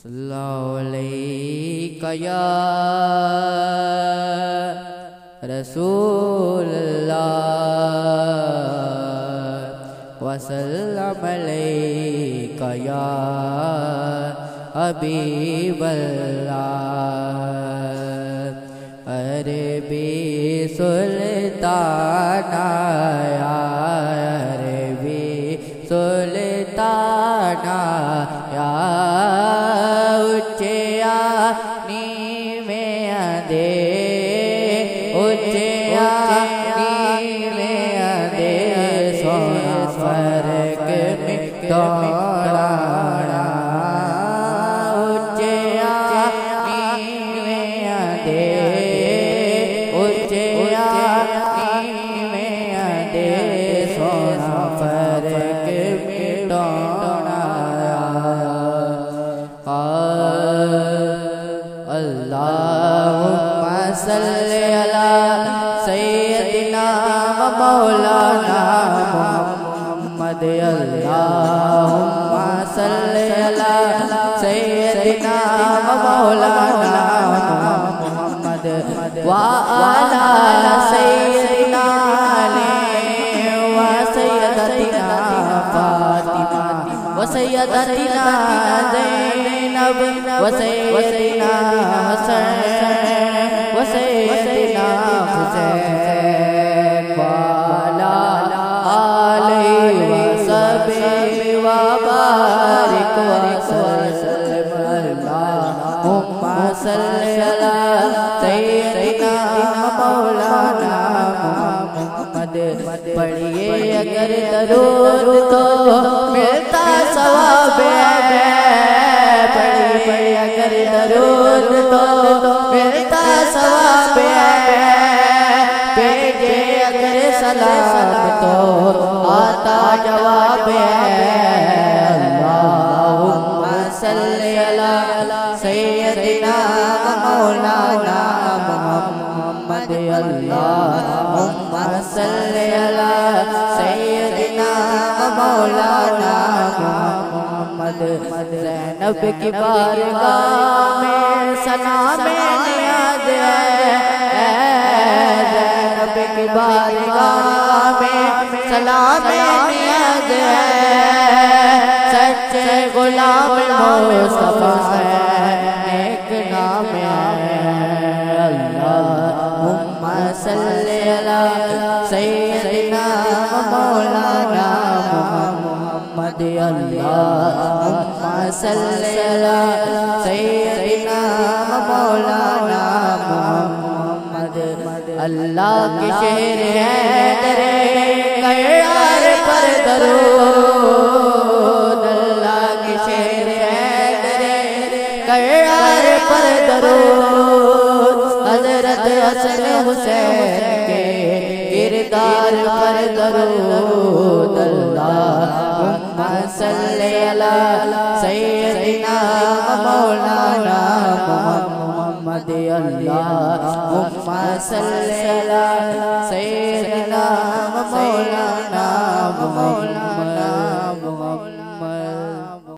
सल्लल्लाहु अलैका या रसूलल्लाह वसल्लम अलैका या हबीबल्लाह। अरबी सुल्ताना या अरबी सुल्ताना या उच्चया नीवे दे उच्चया नीवे दे सोना फर्क में तोड़ा उच्चया नीवे दे उच्चया नीवे दे सोना फर्क में तोड़ा। अल्लाहुम्मा सल्ली अला सय्यदिना व मौलाना मुहम्मद। अल्लाहुम्मा सल्ली अला सय्यदिना व मौलाना मुहम्मद व अला सय्यदिना व सय्यदतिना फातिमा व सय्यदतिना ज़ैनब व सय्यदिना हसन व सय्यदिना हुसैन वाला आलैहि व सल्लम व बारिक व सल्लम। अल्लाहुम्मा सल्ली अला सय्यदिना मौलाना मुहम्मद। पढ़िए अगर दरूद तो मिलता सवाब है, पढ़िए अगर दरूद तो मिलता सवाब है, भेजे अगर सलाम तो आता जवाब है। अल्लाहुम्मा सल्ली अला सय्यदिना मौलाना मुहम्मद। अल्लाहुम्मा सल्ली अला सय्यदिना मौलाना मुहम्मद। ज़ैनब की बारगाह में सना में नियाज़ है, ज़ैनब की बारगाह में सलाम में नियाज़ है, सच्चे गुलाम मुस्तफा है नेक नाम है। अल्लाहुम्मा सल्ली अला सय्यदिना मौलाना मुहम्मद। अल्लाहुम्मा सल्ली अला सय्यदिना मौलाना मुहम्मद। अल्लाह के शेर है तेरे कयार पर दरूद, अल्लाह के शेर है तेरे कयार पर दरूद। हज़रत हसन हुसैन के किरदार पर दरूद। अल्लाहुम्मा सल्ली अला सय्यदिना मौलाना मुहम्मद। अल्लाहुम्मा सल्ली अला सय्यदिना मौलाना मुहम्मद।